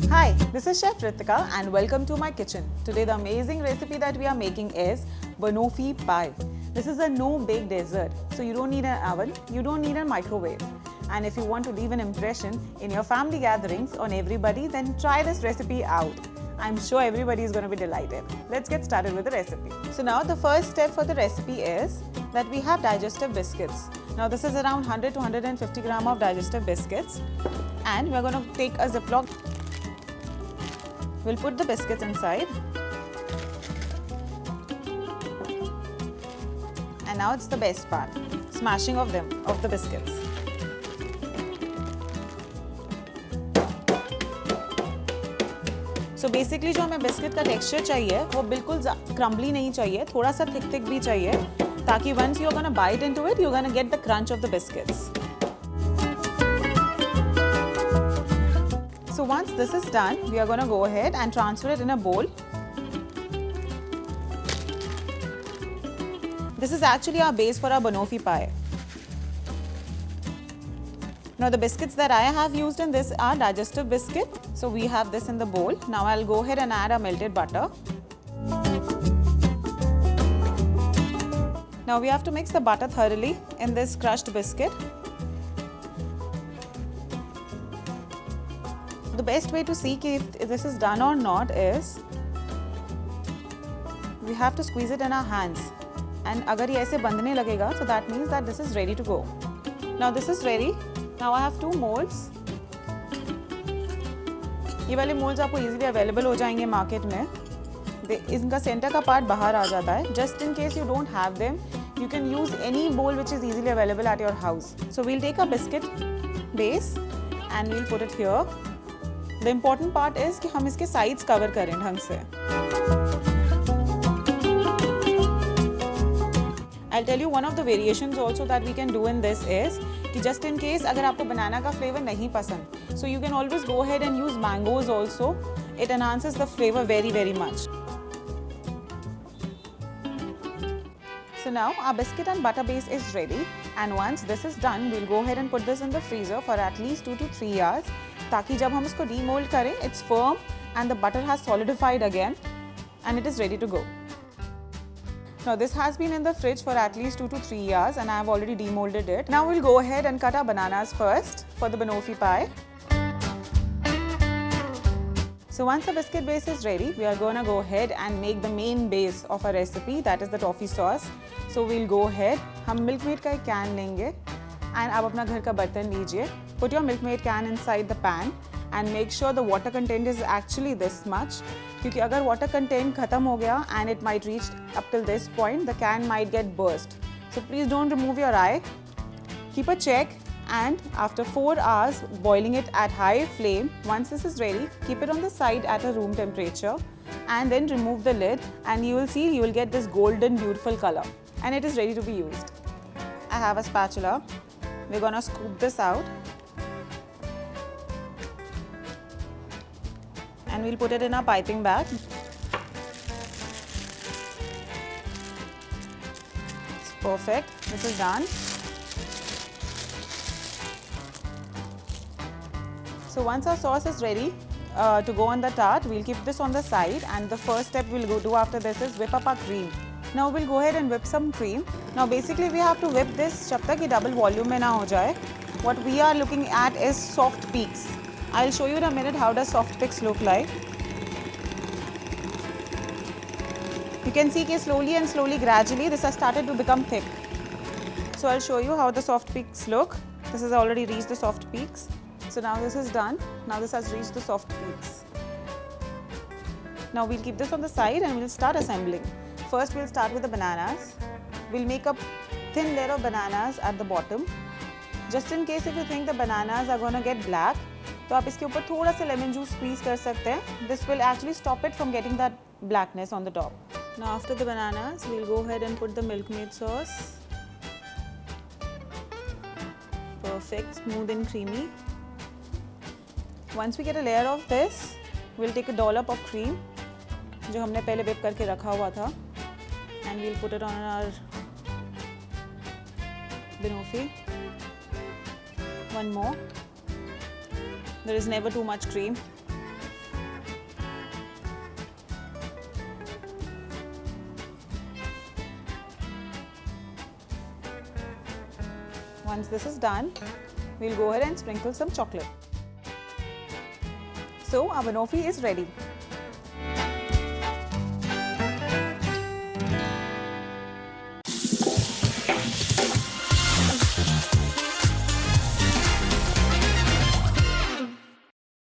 Hi, this is Chef Ritika and welcome to my kitchen. Today the amazing recipe that we are making is banoffee pie. This is a no-bake dessert, so you don't need an oven, you don't need a microwave. And if you want to leave an impression in your family gatherings on everybody, then try this recipe out. I'm sure everybody is going to be delighted. Let's get started with the recipe. So now the first step for the recipe is that we have digestive biscuits. Now this is around 100 to 150 gram of digestive biscuits, and we're going to take a Ziploc. We'll put the biscuits inside. And now it's the best part, smashing of the biscuits. So basically जो हमें biscuit का texture चाहिए वो बिल्कुल crumbly नहीं चाहिए, थोड़ा सा थिक भी चाहिए, ताकि once you're gonna bite into it, you're gonna get the crunch of the biscuits. So once this is done, we are going to go ahead and transfer it in a bowl. This is actually our base for our banoffee pie. Now the biscuits that I have used in this are digestive biscuit. So we have this in the bowl. Now I'll go ahead and add our melted butter. Now we have to mix the butter thoroughly in this crushed biscuit. The best way to see if this is done or not is we have to squeeze it in our hands, and अगर ये ऐसे बंधने लगेगा, so that means that this is ready to go. Now this is ready. Now I have two molds. ये वाले molds आपको easily available हो जाएंगे मार्केट में. इनका सेंटर का पार्ट बाहर आ जाता है. Just in case you don't have them, you can use any bowl which is easily available at your house. So we'll take a biscuit base and we'll put it here. The important part is कि हम इसके sides cover करें ढंग से. I'll tell you one of the variations also that we can do in this is कि just in case अगर आपको banana का flavor नहीं पसंद, so you can always go ahead and use mangoes also. It enhances the flavor very much. So now our biscuit and butter base is ready, and once this is done, we'll go ahead and put this in the freezer for at least 2 to 3 hours. ताकि जब हम इसको demold करें, it's firm and the butter has solidified again and it is ready to go. Now this has been in the fridge for at least 2 to 3 hours and I have already demolded it. Now we'll go ahead and cut our bananas first for the banoffee pie. So once the biscuit base is ready, we are going to go ahead and make the main base of our recipe, that is the toffee sauce. So we'll go ahead, हम Milkmaid का एक can लेंगे and आप अपना घर का बर्तन लीजिए. Put your Milkmaid can inside the pan and make sure the water content is actually this much. क्योंकि अगर water content खत्म हो गया and it might reach up till this point, the can might get burst. So please don't remove your eye. Keep a check, and after 4 hours boiling it at high flame, once this is ready, keep it on the side at a room temperature and then remove the lid, and you will see you will get this golden beautiful color and it is ready to be used. I have a spatula. We're gonna scoop this out. And we'll put it in our piping bag. It's perfect. This is done. So once our sauce is ready to go on the tart, we'll keep this on the side, and the first step we'll do after this is whip up our cream. Now we'll go ahead and whip some cream. Now basically we have to whip this जब तक ये double volume में ना हो जाए. What we are looking at is soft peaks. I'll show you in a minute how does soft peaks look like. You can see that slowly and slowly, gradually, this has started to become thick. So I'll show you how the soft peaks look. This has already reached the soft peaks. So now this is done. Now this has reached the soft peaks. Now we'll keep this on the side and we'll start assembling. First we'll start with the bananas. We'll make a thin layer of bananas at the bottom. Just in case if you think the bananas are going to get black, तो आप इसके ऊपर थोड़ा सा lemon juice squeeze कर सकते हैं. This will actually stop it from getting that blackness on the top. Now after the bananas, we'll go ahead and put the Milkmaid sauce. Perfect, smooth and creamy. Once we get a layer of this, we'll take a dollop of cream, जो हमने पहले whip करके रखा हुआ था, and we'll put it on our banoffee. One more. There is never too much cream. Once this is done, we'll go ahead and sprinkle some chocolate. So our banoffee is ready.